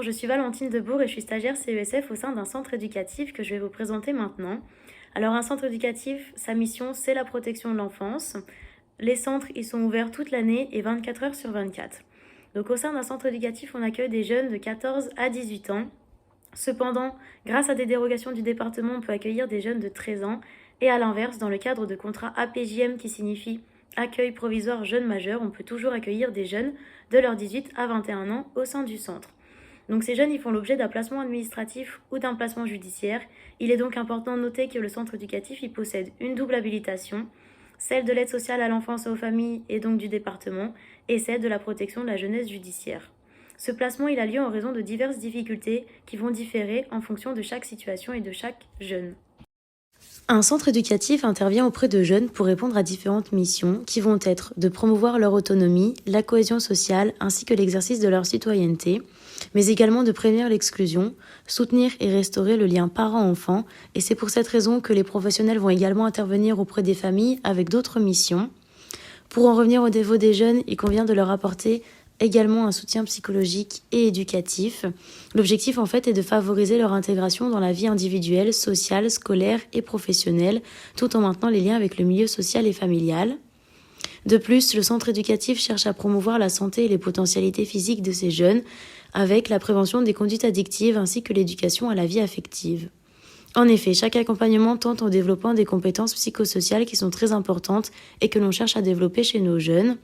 je suis Valentine Debourg et je suis stagiaire CESF au sein d'un centre éducatif que je vais vous présenter maintenant. Alors un centre éducatif, sa mission c'est la protection de l'enfance. Les centres ils sont ouverts toute l'année et 24 heures sur 24. Donc au sein d'un centre éducatif, on accueille des jeunes de 14 à 18 ans. Cependant, grâce à des dérogations du département, on peut accueillir des jeunes de 13 ans et à l'inverse, dans le cadre de contrats APJM qui signifie accueil provisoire jeunes majeurs, on peut toujours accueillir des jeunes de leurs 18 à 21 ans au sein du centre. Donc ces jeunes, ils font l'objet d'un placement administratif ou d'un placement judiciaire. Il est donc important de noter que le centre éducatif, il possède une double habilitation, celle de l'aide sociale à l'enfance et aux familles et donc du département, et celle de la protection de la jeunesse judiciaire. Ce placement, il a lieu en raison de diverses difficultés qui vont différer en fonction de chaque situation et de chaque jeune. Un centre éducatif intervient auprès de jeunes pour répondre à différentes missions qui vont être de promouvoir leur autonomie, la cohésion sociale ainsi que l'exercice de leur citoyenneté, mais également de prévenir l'exclusion, soutenir et restaurer le lien parent-enfant, et c'est pour cette raison que les professionnels vont également intervenir auprès des familles avec d'autres missions. Pour en revenir au niveau des jeunes, il convient de leur apporter également un soutien psychologique et éducatif. L'objectif en fait est de favoriser leur intégration dans la vie individuelle, sociale, scolaire et professionnelle, tout en maintenant les liens avec le milieu social et familial. De plus, le centre éducatif cherche à promouvoir la santé et les potentialités physiques de ces jeunes, avec la prévention des conduites addictives ainsi que l'éducation à la vie affective. En effet, chaque accompagnement tente en développant des compétences psychosociales qui sont très importantes et que l'on cherche à développer chez nos jeunes.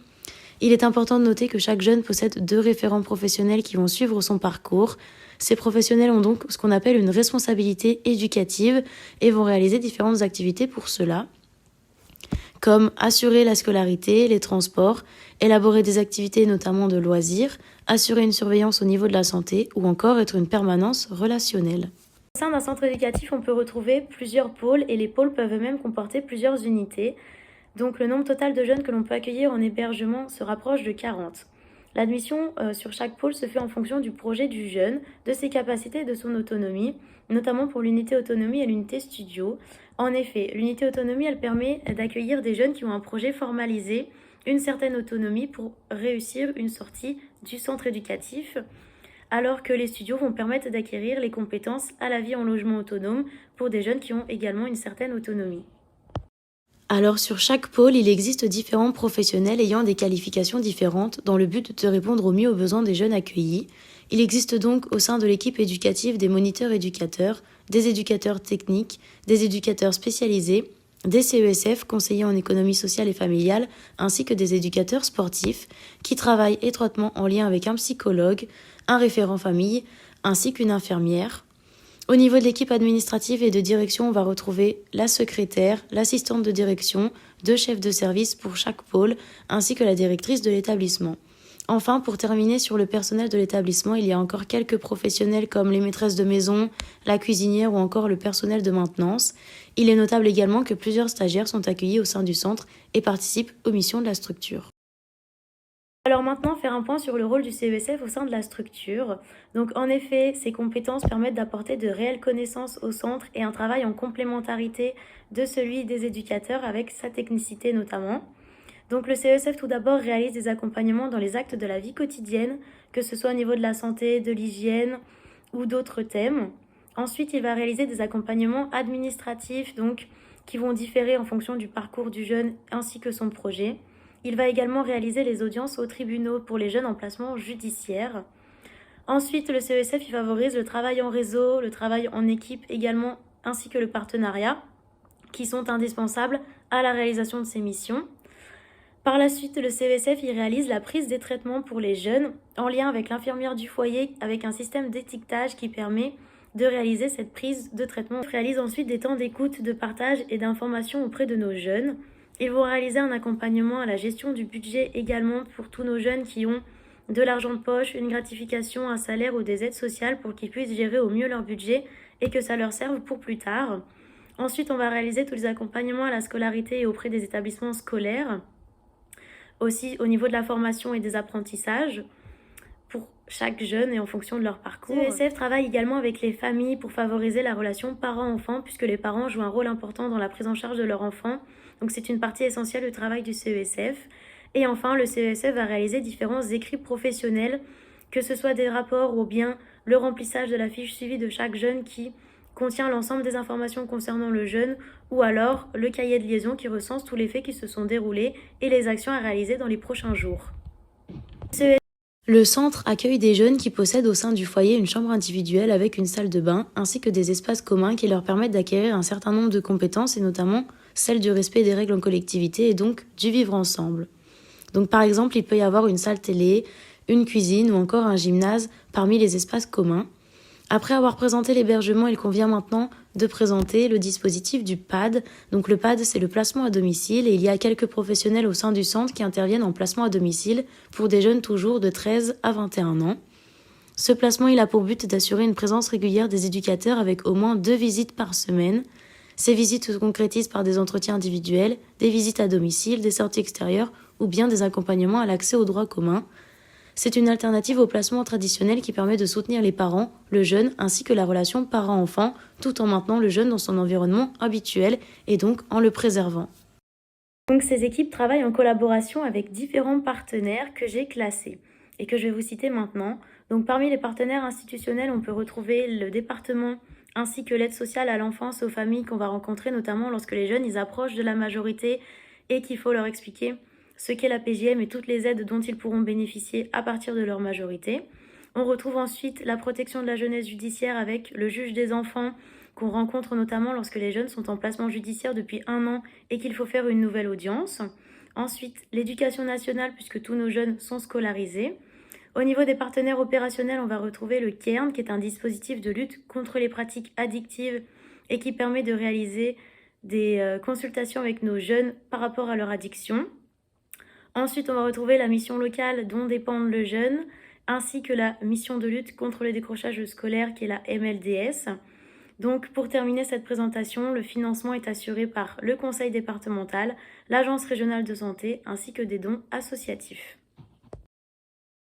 Il est important de noter que chaque jeune possède 2 référents professionnels qui vont suivre son parcours. Ces professionnels ont donc ce qu'on appelle une responsabilité éducative et vont réaliser différentes activités pour cela, comme assurer la scolarité, les transports, élaborer des activités notamment de loisirs, assurer une surveillance au niveau de la santé ou encore être une permanence relationnelle. Au sein d'un centre éducatif, on peut retrouver plusieurs pôles et les pôles peuvent eux-mêmes comporter plusieurs unités. Donc le nombre total de jeunes que l'on peut accueillir en hébergement se rapproche de 40. L'admission sur chaque pôle se fait en fonction du projet du jeune, de ses capacités et de son autonomie, notamment pour l'unité autonomie et l'unité studio. En effet, l'unité autonomie, elle permet d'accueillir des jeunes qui ont un projet formalisé, une certaine autonomie pour réussir une sortie du centre éducatif, alors que les studios vont permettre d'acquérir les compétences à la vie en logement autonome pour des jeunes qui ont également une certaine autonomie. Alors sur chaque pôle, il existe différents professionnels ayant des qualifications différentes dans le but de répondre au mieux aux besoins des jeunes accueillis. Il existe donc au sein de l'équipe éducative des moniteurs éducateurs, des éducateurs techniques, des éducateurs spécialisés, des CESF, conseillers en économie sociale et familiale, ainsi que des éducateurs sportifs qui travaillent étroitement en lien avec un psychologue, un référent famille, ainsi qu'une infirmière. Au niveau de l'équipe administrative et de direction, on va retrouver la secrétaire, l'assistante de direction, 2 chefs de service pour chaque pôle, ainsi que la directrice de l'établissement. Enfin, pour terminer sur le personnel de l'établissement, il y a encore quelques professionnels comme les maîtresses de maison, la cuisinière ou encore le personnel de maintenance. Il est notable également que plusieurs stagiaires sont accueillis au sein du centre et participent aux missions de la structure. Alors maintenant, faire un point sur le rôle du CESF au sein de la structure. Donc en effet, ces compétences permettent d'apporter de réelles connaissances au centre et un travail en complémentarité de celui des éducateurs avec sa technicité notamment. Donc le CESF tout d'abord réalise des accompagnements dans les actes de la vie quotidienne, que ce soit au niveau de la santé, de l'hygiène ou d'autres thèmes. Ensuite, il va réaliser des accompagnements administratifs donc qui vont différer en fonction du parcours du jeune ainsi que son projet. Il va également réaliser les audiences aux tribunaux pour les jeunes en placement judiciaire. Ensuite, le CESF favorise le travail en réseau, le travail en équipe également, ainsi que le partenariat, qui sont indispensables à la réalisation de ces missions. Par la suite, le CESF réalise la prise des traitements pour les jeunes, en lien avec l'infirmière du foyer, avec un système d'étiquetage qui permet de réaliser cette prise de traitement. On réalise ensuite des temps d'écoute, de partage et d'information auprès de nos jeunes. Ils vont réaliser un accompagnement à la gestion du budget également pour tous nos jeunes qui ont de l'argent de poche, une gratification, un salaire ou des aides sociales pour qu'ils puissent gérer au mieux leur budget et que ça leur serve pour plus tard. Ensuite, on va réaliser tous les accompagnements à la scolarité et auprès des établissements scolaires, aussi au niveau de la formation et des apprentissages pour chaque jeune et en fonction de leur parcours. CESF travaille également avec les familles pour favoriser la relation parent-enfant puisque les parents jouent un rôle important dans la prise en charge de leur enfant. Donc c'est une partie essentielle du travail du CESF. Et enfin, le CESF va réaliser différents écrits professionnels que ce soit des rapports ou bien le remplissage de la fiche suivie de chaque jeune qui contient l'ensemble des informations concernant le jeune, ou alors le cahier de liaison qui recense tous les faits qui se sont déroulés et les actions à réaliser dans les prochains jours. Le centre accueille des jeunes qui possèdent au sein du foyer une chambre individuelle avec une salle de bain, ainsi que des espaces communs qui leur permettent d'acquérir un certain nombre de compétences, et notamment celle du respect des règles en collectivité et donc du vivre ensemble. Donc par exemple, il peut y avoir une salle télé, une cuisine ou encore un gymnase parmi les espaces communs. Après avoir présenté l'hébergement, il convient maintenant de présenter le dispositif du PAD. Donc le PAD, c'est le placement à domicile, et il y a quelques professionnels au sein du centre qui interviennent en placement à domicile pour des jeunes toujours de 13 à 21 ans. Ce placement, il a pour but d'assurer une présence régulière des éducateurs avec au moins 2 visites par semaine. Ces visites se concrétisent par des entretiens individuels, des visites à domicile, des sorties extérieures ou bien des accompagnements à l'accès aux droits communs. C'est une alternative au placement traditionnel qui permet de soutenir les parents, le jeune ainsi que la relation parent-enfant, tout en maintenant le jeune dans son environnement habituel et donc en le préservant. Donc ces équipes travaillent en collaboration avec différents partenaires que j'ai classés et que je vais vous citer maintenant. Donc parmi les partenaires institutionnels, on peut retrouver le département ainsi que l'aide sociale à l'enfance et aux familles qu'on va rencontrer notamment lorsque les jeunes ils approchent de la majorité et qu'il faut leur expliquer ce qu'est la PJM et toutes les aides dont ils pourront bénéficier à partir de leur majorité. On retrouve ensuite la protection de la jeunesse judiciaire avec le juge des enfants qu'on rencontre notamment lorsque les jeunes sont en placement judiciaire depuis 1 an et qu'il faut faire une nouvelle audience. Ensuite, l'éducation nationale puisque tous nos jeunes sont scolarisés. Au niveau des partenaires opérationnels, on va retrouver le CAIRN qui est un dispositif de lutte contre les pratiques addictives et qui permet de réaliser des consultations avec nos jeunes par rapport à leur addiction. Ensuite, on va retrouver la mission locale dont dépend le jeune, ainsi que la mission de lutte contre le décrochage scolaire qui est la MLDS. Donc, pour terminer cette présentation, le financement est assuré par le conseil départemental, l'agence régionale de santé, ainsi que des dons associatifs.